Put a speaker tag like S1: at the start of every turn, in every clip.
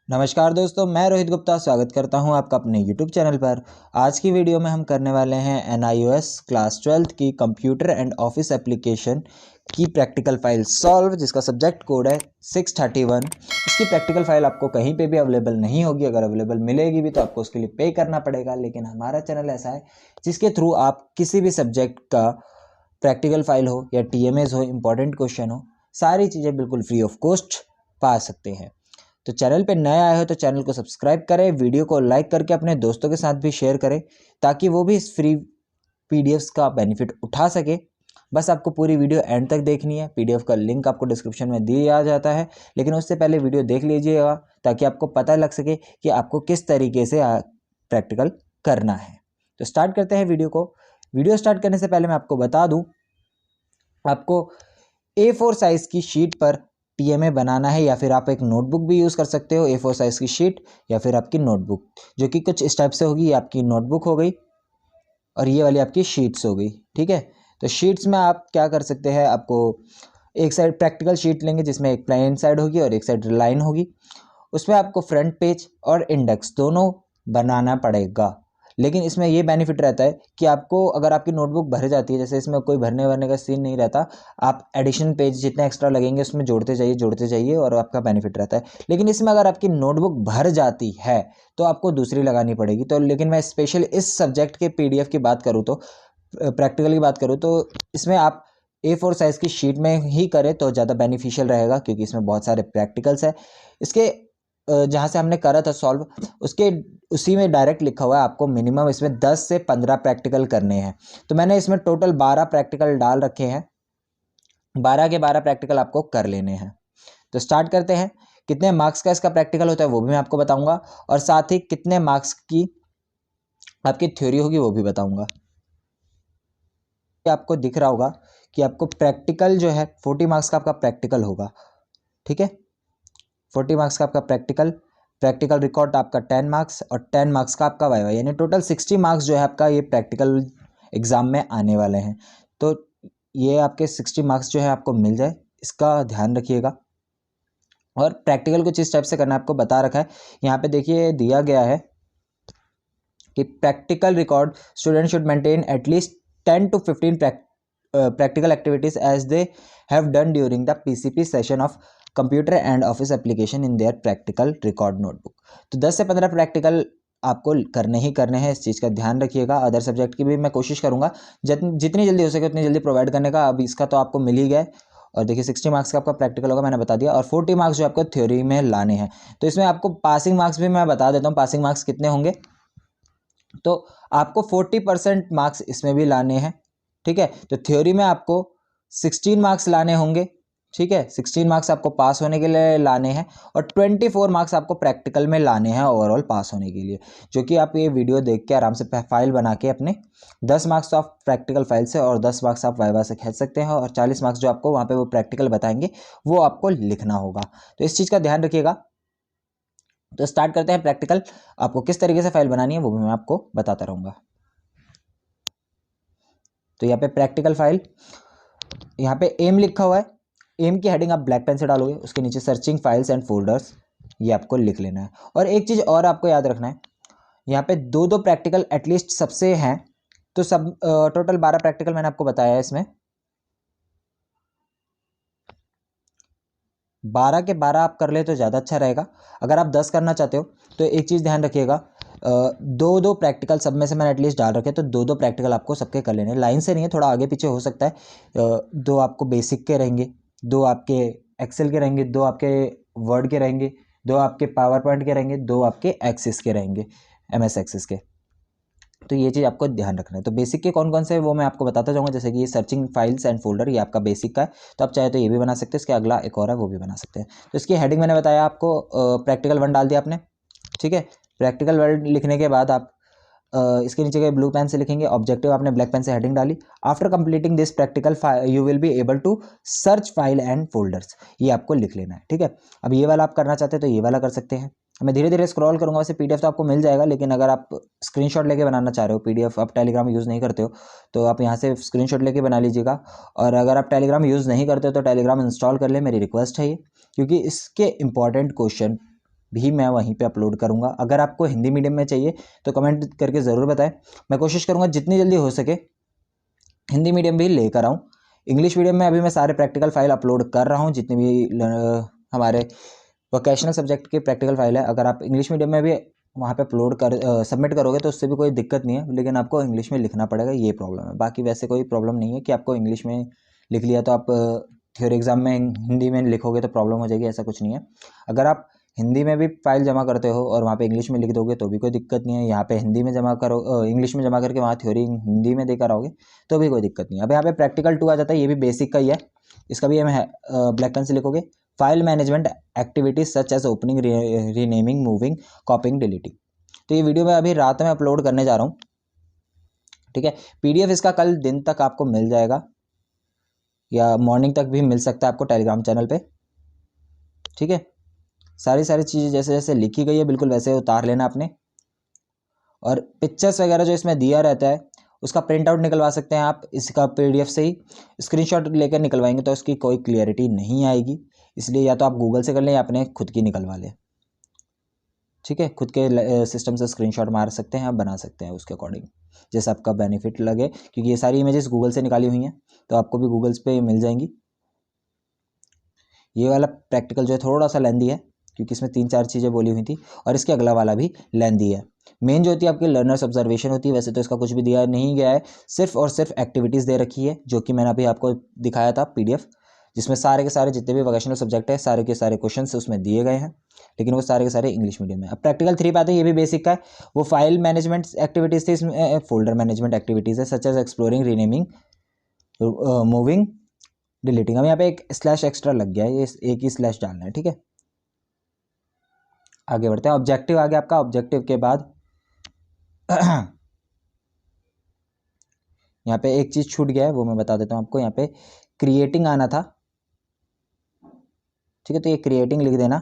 S1: नमस्कार दोस्तों, मैं रोहित गुप्ता स्वागत करता हूं आपका अपने YouTube चैनल पर। आज की वीडियो में हम करने वाले हैं NIOS क्लास 12th की कंप्यूटर एंड ऑफिस एप्लीकेशन की प्रैक्टिकल फाइल सॉल्व, जिसका सब्जेक्ट कोड है 631। इसकी प्रैक्टिकल फाइल आपको कहीं पे भी अवेलेबल नहीं होगी। अगर अवेलेबल मिलेगी भी तो आपको उसके लिए पे करना पड़ेगा, लेकिन हमारा चैनल ऐसा है जिसके थ्रू आप किसी भी सब्जेक्ट का प्रैक्टिकल फाइल हो या TMS हो, इंपॉर्टेंट क्वेश्चन हो, सारी चीज़ें बिल्कुल फ्री ऑफ कॉस्ट पा सकते हैं। तो चैनल पे नए आए हो तो चैनल को सब्सक्राइब करें, वीडियो को लाइक करके अपने दोस्तों के साथ भी शेयर करें ताकि वो भी इस फ्री PDFs का बेनिफिट उठा सके। बस आपको पूरी वीडियो एंड तक देखनी है। PDF का लिंक आपको डिस्क्रिप्शन में दिया जाता है, लेकिन उससे पहले वीडियो देख लीजिएगा ताकि आपको पता लग सके कि आपको किस तरीके से प्रैक्टिकल करना है। तो स्टार्ट करते हैं वीडियो को। वीडियो स्टार्ट करने से पहले मैं आपको बता दूँ, आपको A4 साइज़ की शीट पर TMA बनाना है, या फिर आप एक नोटबुक भी यूज़ कर सकते हो। A4 साइज़ की शीट या फिर आपकी नोटबुक, जो कि कुछ इस टाइप से होगी। ये आपकी नोटबुक हो गई और ये वाली आपकी शीट्स हो गई, ठीक है। तो शीट्स में आप क्या कर सकते हैं, आपको एक साइड प्रैक्टिकल शीट लेंगे जिसमें एक प्लेन साइड होगी और एक साइड लाइन होगी। उसमें आपको फ्रंट पेज और इंडेक्स दोनों बनाना पड़ेगा। लेकिन इसमें ये बेनिफिट रहता है कि आपको, अगर आपकी नोटबुक भर जाती है, जैसे इसमें कोई भरने का सीन नहीं रहता, आप एडिशन पेज जितने एक्स्ट्रा लगेंगे उसमें जोड़ते जाइए और आपका बेनिफिट रहता है। लेकिन इसमें अगर आपकी नोटबुक भर जाती है तो आपको दूसरी लगानी पड़ेगी। तो लेकिन मैं स्पेशल इस सब्जेक्ट के PDF की बात करूँ तो, प्रैक्टिकल की बात करूँ तो, इसमें आप A4 साइज़ की शीट में ही करें तो ज़्यादा बेनिफिशियल रहेगा, क्योंकि इसमें बहुत सारे प्रैक्टिकल्स है। इसके जहाँ से हमने करा था सॉल्व, उसके उसी में डायरेक्ट लिखा हुआ है आपको मिनिमम इसमें 10 से 15 प्रैक्टिकल करने हैं। तो मैंने इसमें टोटल 12 प्रैक्टिकल डाल रखे हैं। 12 के 12 प्रैक्टिकल आपको कर लेने हैं। तो स्टार्ट करते हैं। कितने मार्क्स का इसका प्रैक्टिकल होता है वो भी मैं आपको बताऊंगा, और साथ ही कितने मार्क्स की आपकी थ्योरी होगी वो भी बताऊंगा। आपको दिख रहा होगा कि आपको प्रैक्टिकल जो है 40 मार्क्स का आपका प्रैक्टिकल होगा, ठीक है। 40 मार्क्स का आपका प्रैक्टिकल रिकॉर्ड आपका 10 मार्क्स और 10 मार्क्स का आपका वाइवा, यानी टोटल 60 मार्क्स जो है आपका ये प्रैक्टिकल एग्ज़ाम में आने वाले हैं। तो ये आपके 60 मार्क्स जो है आपको मिल जाए, इसका ध्यान रखिएगा। और प्रैक्टिकल कुछ इस टाइप से करना आपको बता रखा है। यहाँ पे देखिए दिया गया है कि practical record student should maintain at least 10 to 15 practical activities as they have done during the PCP session of computer and office application in their practical record notebook. तो 10 से 15 प्रैक्टिकल आपको करने ही करने हैं, इस चीज़ का ध्यान रखिएगा। अदर सब्जेक्ट की भी मैं कोशिश करूंगा जितनी जल्दी हो सके उतनी जल्दी प्रोवाइड करने का। अब इसका तो आपको मिल ही गया है। और देखिए 60 मार्क्स का आपका प्रैक्टिकल होगा, मैंने बता दिया, और 40 मार्क्स जो आपको थ्योरी में लाने हैं। तो इसमें आपको पासिंग मार्क्स भी मैं बता देता हूँ, पासिंग मार्क्स कितने होंगे। तो आपको 40% मार्क्स इसमें भी लाने हैं, ठीक है। तो थ्योरी में आपको 16 मार्क्स लाने होंगे, ठीक है। 16 मार्क्स आपको पास होने के लिए लाने हैं, और 24 मार्क्स आपको प्रैक्टिकल में लाने हैं ओवरऑल पास होने के लिए, जो कि आप ये वीडियो देख के आराम से फाइल बना के अपने 10 मार्क्स आप प्रैक्टिकल फाइल से और 10 मार्क्स आप वाइवा से खींच सकते हैं, और 40 मार्क्स जो आपको वहाँ पे वो प्रैक्टिकल बताएंगे वो आपको लिखना होगा। तो इस चीज़ का ध्यान रखिएगा। तो स्टार्ट करते हैं प्रैक्टिकल। आपको किस तरीके से फाइल बनानी है वो भी मैं आपको बताता रहूँगा। तो यहाँ पे प्रैक्टिकल फाइल, यहाँ पे एम लिखा हुआ है। एम की हेडिंग आप ब्लैक पेन से डालोगे, उसके नीचे सर्चिंग फाइल्स एंड फोल्डर्स, ये आपको लिख लेना है। और एक चीज़ और आपको याद रखना है, यहाँ पे दो दो प्रैक्टिकल एटलीस्ट सबसे हैं। तो सब टोटल 12 प्रैक्टिकल मैंने आपको बताया है। इसमें 12 के 12 आप कर ले तो ज़्यादा अच्छा रहेगा। अगर आप 10 करना चाहते हो तो एक चीज़ ध्यान रखिएगा, दो दो प्रैक्टिकल सब में से मैंने एटलीस्ट डाल रखे, तो दो दो प्रैक्टिकल आपको सबके कर लेने। लाइन से नहीं है, थोड़ा आगे पीछे हो सकता है। दो आपको बेसिक के रहेंगे, दो आपके एक्सेल के रहेंगे, दो आपके वर्ड के रहेंगे, दो आपके पावर पॉइंट के रहेंगे, दो आपके एक्सिस के रहेंगे, MS एक्सिस के। तो ये चीज़ आपको ध्यान रखना है। तो बेसिक के कौन कौन से वो मैं आपको बताता जाऊँगा, जैसे कि ये सर्चिंग फाइल्स एंड फोल्डर, ये आपका बेसिक का है। तो आप चाहे तो ये भी बना सकते हैं, इसके अगला एक और है वो भी बना सकते हैं। तो इसकी हेडिंग मैंने बताया आपको, प्रैक्टिकल 1 डाल दिया आपने, ठीक है। प्रैक्टिकल 1 लिखने के बाद आप इसके नीचे के ब्लू पेन से लिखेंगे, ऑब्जेक्टिव आपने ब्लैक पेन से हेडिंग डाली। After completing this practical you will be able to search file and folders, ये आपको लिख लेना है, ठीक है। अब ये वाला आप करना चाहते हैं तो ये वाला कर सकते हैं। मैं धीरे धीरे स्क्रॉल करूंगा, वैसे PDF तो आपको मिल जाएगा, लेकिन अगर आप स्क्रीनशॉट लेके बनाना चाह रहे हो, PDF आप टेलीग्राम यूज़ नहीं करते हो तो आप यहाँ से स्क्रीनशॉट लेके बना लीजिएगा। और अगर आप टेलीग्राम यूज़ नहीं करते हो तो टेलीग्राम इंस्टॉल कर ले, मेरी रिक्वेस्ट है ये, क्योंकि इसके इंपॉर्टेंट क्वेश्चन भी मैं वहीं पे अपलोड करूँगा। अगर आपको हिंदी मीडियम में चाहिए तो कमेंट करके ज़रूर बताएं, मैं कोशिश करूँगा जितनी जल्दी हो सके हिंदी मीडियम भी लेकर आऊँ। इंग्लिश मीडियम में अभी मैं सारे प्रैक्टिकल फाइल अपलोड कर रहा हूँ, जितने भी हमारे वोकेशनल सब्जेक्ट की प्रैक्टिकल फाइल है। अगर आप इंग्लिश मीडियम में भी वहाँ पे अपलोड कर सबमिट करोगे तो उससे भी कोई दिक्कत नहीं है, लेकिन आपको इंग्लिश में लिखना पड़ेगा, ये प्रॉब्लम है। बाकी वैसे कोई प्रॉब्लम नहीं है कि आपको इंग्लिश में लिख लिया तो आप थ्योरी एग्जाम में हिंदी में लिखोगे तो प्रॉब्लम हो जाएगी, ऐसा कुछ नहीं है। अगर आप हिंदी में भी फाइल जमा करते हो और वहाँ पे इंग्लिश में लिख दोगे तो भी कोई दिक्कत नहीं है। यहाँ पे हिंदी में जमा करो, इंग्लिश में जमा करके वहाँ थ्योरी हिंदी में देकर आओगे तो भी कोई दिक्कत नहीं है। अब यहाँ पे प्रैक्टिकल 2 आ जाता है, ये भी बेसिक का ही है। इसका भी हम ब्लैक पेन से लिखोगे, file management activities such as opening, renaming, moving, copying, deleting. तो ये वीडियो मैं अभी रात में अपलोड करने जा रहा हूँ, ठीक है। PDF इसका कल दिन तक आपको मिल जाएगा या मॉर्निंग तक भी मिल सकता है आपको टेलीग्राम चैनल पे, ठीक है। सारी चीज़ें जैसे जैसे लिखी गई है बिल्कुल वैसे उतार लेना आपने। और पिक्चर्स वगैरह जो इसमें दिया रहता है उसका प्रिंट आउट निकलवा सकते हैं आप इसका PDF से ही। स्क्रीनशॉट लेकर निकलवाएंगे तो इसकी कोई क्लियरिटी नहीं आएगी, इसलिए या तो आप गूगल से कर लें या अपने खुद की निकलवा लें, ठीक है। खुद के सिस्टम से स्क्रीनशॉट मार सकते हैं, आप बना सकते हैं उसके अकॉर्डिंग जैसा आपका बेनिफिट लगे, क्योंकि ये सारी इमेजेस गूगल से निकाली हुई हैं तो आपको भी गूगल्स पे मिल जाएंगी। ये वाला प्रैक्टिकल जो है थोड़ा सा लेंदी है क्योंकि इसमें 3-4 चीज़ें बोली हुई थी, और इसके अगला वाला भी लेंदी है। मेन जो होती है आपकी लर्नर्स ऑब्जर्वेशन होती है, वैसे तो इसका कुछ भी दिया नहीं गया है, सिर्फ और सिर्फ एक्टिविटीज़ दे रखी है, जो कि मैंने अभी आपको दिखाया था PDF, जिसमें सारे के सारे जितने भी वोकेशनल सब्जेक्ट है सारे के सारे क्वेश्चन उसमें दिए गए हैं, लेकिन वो सारे के सारे इंग्लिश मीडियम में। अब प्रैक्टिकल 3 पे आते हैं, ये भी बेसिक का है। वो फाइल मैनेजमेंट एक्टिविटीज़ थी, इसमें फोल्डर मैनेजमेंट एक्टिविटीज़ है, such as exploring, renaming, moving, deleting. अब यहाँ पे एक स्लैश एक्स्ट्रा लग गया है, ये एक ही स्लैश डालना है, ठीक है। आगे बढ़ते हैं, ऑब्जेक्टिव आ गया आपका। ऑब्जेक्टिव के बाद यहाँ पे एक चीज़ छूट गया है, वो मैं बता देता हूँ आपको। यहाँ पे क्रिएटिंग आना था, ठीक है, तो ये क्रिएटिंग लिख देना।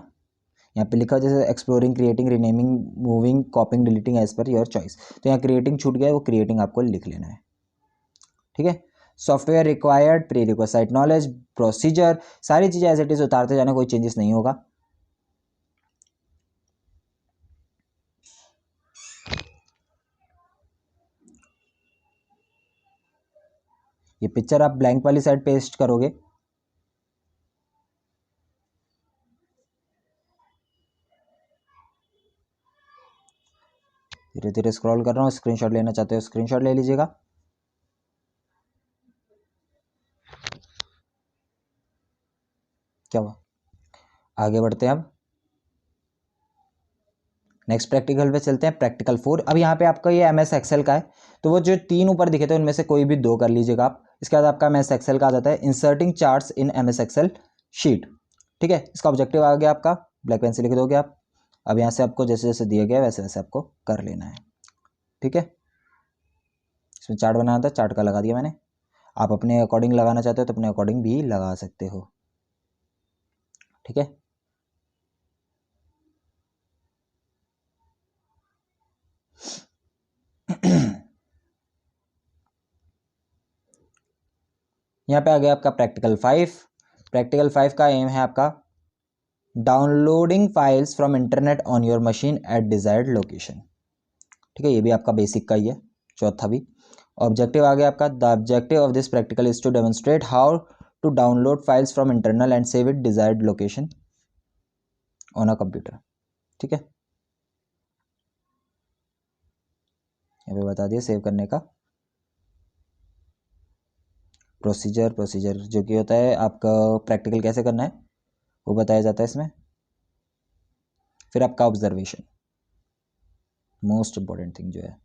S1: यहाँ पे लिखा जैसे exploring, creating, renaming, moving, copying, deleting as per your choice. तो यहाँ क्रिएटिंग छूट गया है, वो क्रिएटिंग आपको लिख लेना है, ठीक है। Software required, prerequisite knowledge, procedure, सारी चीज़ें एज इट इज उतारते जाना, कोई चेंजेस नहीं होगा। ये पिक्चर आप ब्लैंक वाली साइड पेस्ट करोगे, धीरे धीरे स्क्रॉल कर रहा हूँ। स्क्रीनशॉट लेना चाहते हो स्क्रीनशॉट ले लीजिएगा। क्या हुआ, आगे बढ़ते हैं। अब नेक्स्ट प्रैक्टिकल पे चलते हैं, प्रैक्टिकल 4। अब यहाँ पे आपका ये MS एक्सेल का है, तो वो जो 3 ऊपर दिखे थे उनमें से कोई भी 2 कर लीजिएगा आप। इसके बाद आपका MS एक्सेल का आ जाता है inserting charts in MS Excel sheet, ठीक है। इसका ऑब्जेक्टिव आ गया आपका, ब्लैक पेन से लिख दोगे आप। अब यहाँ से आपको जैसे जैसे दिया गया वैसे वैसे आपको कर लेना है, ठीक है। इसमें चार्ट बनाना था, चार्ट का लगा दिया मैंने। आप अपने अकॉर्डिंग लगाना चाहते हो तो अपने अकॉर्डिंग भी लगा सकते हो, ठीक है। यहाँ पे आ गया आपका प्रैक्टिकल 5। प्रैक्टिकल 5 का एम है आपका downloading files from internet on your machine eight desired location, ठीक है। ये भी आपका बेसिक का ही है, चौथा भी। ऑब्जेक्टिव आ गया आपका, the objective of this practical is to demonstrate how to download files from internal and save it desired location on a computer, ठीक है। यहाँ पे बता दिया सेव करने का प्रोसीजर जो कि होता है आपका प्रैक्टिकल कैसे करना है वो बताया जाता है इसमें। फिर आपका ऑब्जर्वेशन, मोस्ट इंपॉर्टेंट थिंग जो है।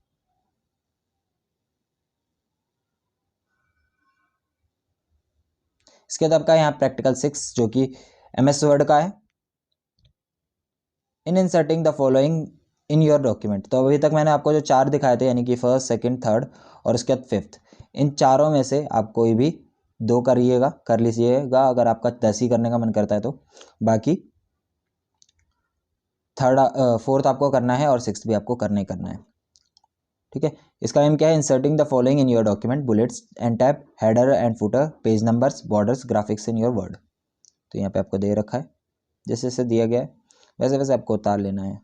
S1: इसके बाद आपका यहाँ प्रैक्टिकल 6 जो कि MS वर्ड का है, in inserting the following in your document. तो अभी तक मैंने आपको जो 4 दिखाए थे, यानी कि फर्स्ट, सेकंड, थर्ड और उसके बाद 5th, इन चारों में से आप कोई भी 2 कर लीजिएगा अगर आपका 10 ही करने का मन करता है तो। बाकी थर्ड 4th आपको करना है और 6th भी आपको करना है, ठीक है। इसका एम क्या है, inserting the following in your document, bullets and tab, header and footer, page numbers, borders, graphics in your word. तो यहाँ पे आपको दे रखा है जैसे जैसे दिया गया है। वैसे वैसे आपको उतार लेना है।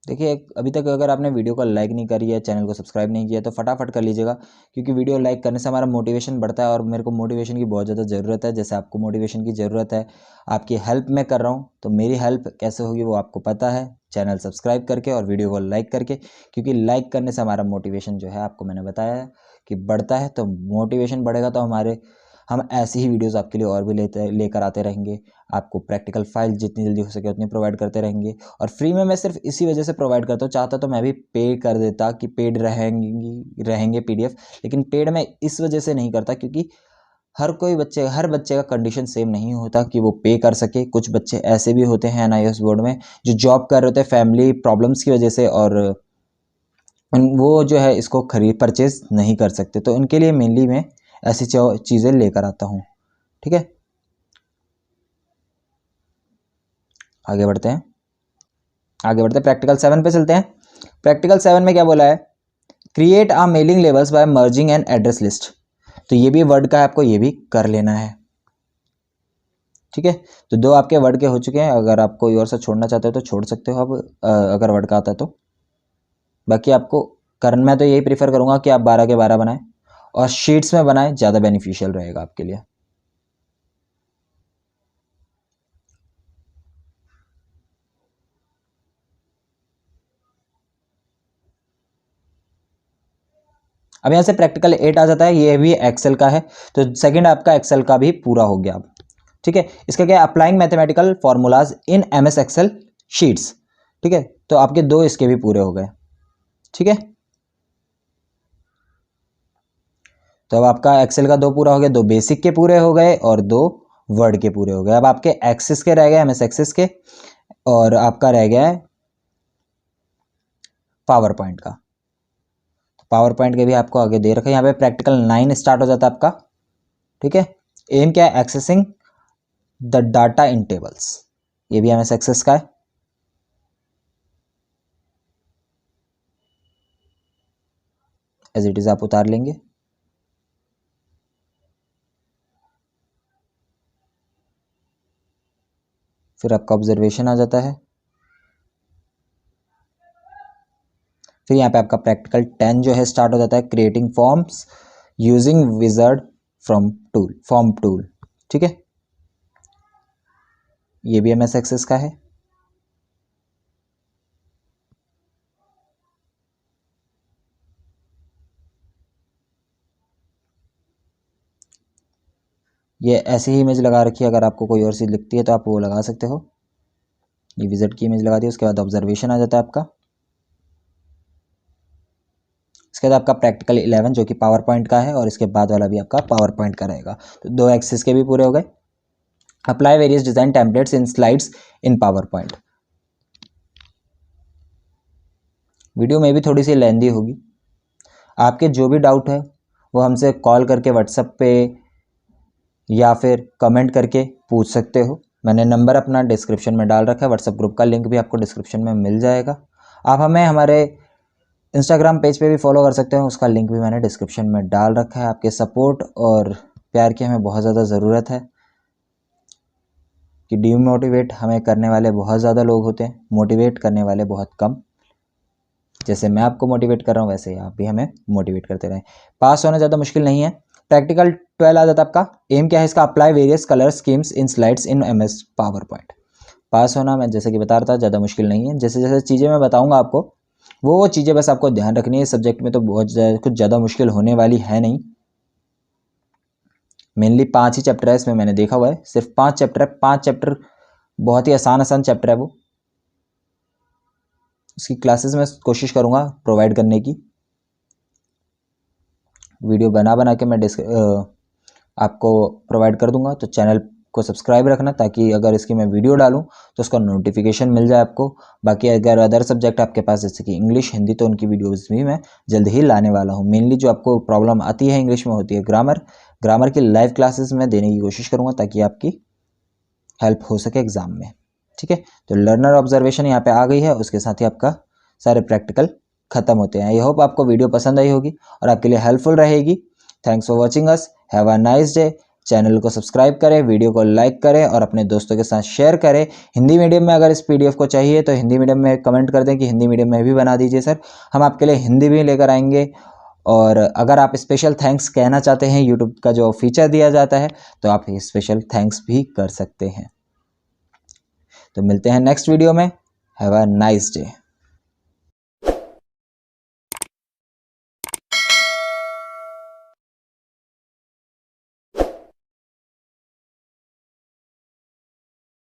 S1: देखिए अभी तक अगर आपने वीडियो को लाइक नहीं करी है, चैनल को सब्सक्राइब नहीं किया तो फटाफट कर लीजिएगा, क्योंकि वीडियो लाइक करने से हमारा मोटिवेशन बढ़ता है और मेरे को मोटिवेशन की बहुत ज़्यादा ज़रूरत है। जैसे आपको मोटिवेशन की ज़रूरत है, आपकी हेल्प मैं कर रहा हूँ, तो मेरी हेल्प कैसे होगी वो आपको पता है, चैनल सब्सक्राइब करके और वीडियो को लाइक करके, क्योंकि लाइक करने से हमारा मोटिवेशन जो है आपको मैंने बताया है कि बढ़ता है। तो मोटिवेशन बढ़ेगा तो हम ऐसी ही वीडियोस आपके लिए और भी लेकर आते रहेंगे। आपको प्रैक्टिकल फाइल जितनी जल्दी हो सके उतनी प्रोवाइड करते रहेंगे, और फ्री में मैं सिर्फ इसी वजह से प्रोवाइड करता हूँ। चाहता तो मैं भी पे कर देता कि पेड रहेंगे पीडीएफ, लेकिन पेड मैं इस वजह से नहीं करता क्योंकि हर बच्चे का कंडीशन सेम नहीं होता कि वो पे कर सके। कुछ बच्चे ऐसे भी होते हैं एनआईओएस बोर्ड में जो जॉब कर रहे होते हैं फैमिली प्रॉब्लम्स की वजह से, और वो जो है इसको परचेज नहीं कर सकते, तो उनके लिए मेनली मैं ऐसी चीज़ें लेकर आता हूँ। ठीक है, आगे बढ़ते हैं। प्रैक्टिकल 7 पे चलते हैं। प्रैक्टिकल 7 में क्या बोला है, create a mailing labels by merging an address list. तो ये भी वर्ड का है, आपको ये भी कर लेना है। ठीक है, तो 2 आपके वर्ड के हो चुके हैं। अगर आप कोई और सा छोड़ना चाहते हो तो छोड़ सकते हो आप, अगर वर्ड का आता है तो। बाकी आपको करना, मैं तो यही प्रीफर करूँगा कि आप 12 के 12 बनाएं और शीट्स में बनाएं, ज़्यादा बेनिफिशियल रहेगा आपके लिए। अब यहाँ से प्रैक्टिकल 8 आ जाता है, ये भी एक्सेल का है, तो सेकंड आपका एक्सेल का भी पूरा हो गया अब। ठीक है, इसका क्या है, applying mathematical formulas in MS Excel sheets. ठीक है, तो आपके 2 इसके भी पूरे हो गए। ठीक है, तो अब आपका एक्सेल का 2 पूरा हो गया, 2 बेसिक के पूरे हो गए और 2 वर्ड के पूरे हो गए। अब आपके एक्सेस के रह गए, एमएस एक्सेस के, और आपका रह गया है पावर पॉइंट का। पावर पॉइंट के भी आपको आगे दे रखा है, यहाँ पे प्रैक्टिकल 9 स्टार्ट हो जाता है आपका। ठीक है, एम क्या है, accessing the data in tables, ये भी एमएस एक्सेस का है। एज इट इज आप उतार लेंगे। फिर आपका ऑब्जर्वेशन आ जाता है। फिर यहाँ पे आपका प्रैक्टिकल 10 जो है स्टार्ट हो जाता है, creating forms using wizard form tool. ठीक है, ये भी एमएस एक्सेस का है। ये ऐसी ही इमेज लगा रखी है, अगर आपको कोई और चीज़ लिखती है तो आप वो लगा सकते हो। ये विजिट की इमेज लगा दी, उसके बाद ऑब्जर्वेशन आ जाता है आपका। इसके बाद आपका प्रैक्टिकल 11 जो कि पावर पॉइंट का है, और इसके बाद वाला भी आपका पावर पॉइंट का रहेगा। तो 2 एक्सेस के भी पूरे हो गए। अप्लाई वेरियस डिजाइन टेम्पलेट्स इन स्लाइड्स इन पावर पॉइंट। वीडियो में भी थोड़ी सी लेंदी होगी, आपके जो भी डाउट है वो हमसे कॉल करके व्हाट्सएप पे या फिर कमेंट करके पूछ सकते हो। मैंने नंबर अपना डिस्क्रिप्शन में डाल रखा है, व्हाट्सएप ग्रुप का लिंक भी आपको डिस्क्रिप्शन में मिल जाएगा। आप हमें हमारे इंस्टाग्राम पेज पे भी फॉलो कर सकते हो, उसका लिंक भी मैंने डिस्क्रिप्शन में डाल रखा है। आपके सपोर्ट और प्यार की हमें बहुत ज़्यादा ज़रूरत है, कि डीमोटिवेट हमें करने वाले बहुत ज़्यादा लोग होते हैं, मोटिवेट करने वाले बहुत कम। जैसे मैं आपको मोटिवेट कर रहा हूँ वैसे ही आप भी हमें मोटिवेट करते रहें। पास होना ज़्यादा मुश्किल नहीं है। प्रैक्टिकल 12 आ जाता है आपका। एम क्या है इसका, apply various colour schemes in slides in MS PowerPoint. Pass होना मैं जैसे कि बता रहा था ज़्यादा मुश्किल नहीं है। जैसे जैसे चीज़ें मैं बताऊँगा आपको, वो चीज़ें बस आपको ध्यान रखनी है। सब्जेक्ट में तो कुछ ज़्यादा मुश्किल होने वाली है नहीं। मेनली 5 ही चैप्टर है इसमें, मैंने देखा हुआ है सिर्फ 5 चैप्टर है। 5 चैप्टर बहुत ही आसान चैप्टर है वो। उसकी क्लासेस मैं कोशिश करूँगा प्रोवाइड करने की, वीडियो बना के मैं आपको प्रोवाइड कर दूंगा। तो चैनल को सब्सक्राइब रखना, ताकि अगर इसकी मैं वीडियो डालूं तो उसका नोटिफिकेशन मिल जाए आपको। बाकी अगर अदर सब्जेक्ट आपके पास जैसे कि इंग्लिश, हिंदी, तो उनकी वीडियोस भी मैं जल्द ही लाने वाला हूं। मेनली जो आपको प्रॉब्लम आती है इंग्लिश में होती है ग्रामर की लाइव क्लासेस में देने की कोशिश करूँगा, ताकि आपकी हेल्प हो सके एग्ज़ाम में। ठीक है, तो लर्नर ऑब्जर्वेशन यहाँ पे आ गई है, उसके साथ ही आपका सारे प्रैक्टिकल खत्म होते हैं। आई होप आपको वीडियो पसंद आई होगी और आपके लिए हेल्पफुल रहेगी। Thanks for watching us, have a nice day. Channel को सब्सक्राइब करें, वीडियो को लाइक करें और अपने दोस्तों के साथ शेयर करें। हिंदी मीडियम में अगर इस PDF को चाहिए तो हिंदी मीडियम में कमेंट कर दें कि हिंदी मीडियम में भी बना दीजिए सर, हम आपके लिए हिंदी भी लेकर आएंगे। और अगर आप स्पेशल थैंक्स कहना चाहते हैं, यूट्यूब का जो फीचर दिया जाता है, तो आप स्पेशल थैंक्स भी कर सकते हैं। तो मिलते हैं नेक्स्ट वीडियो में। Have a nice day.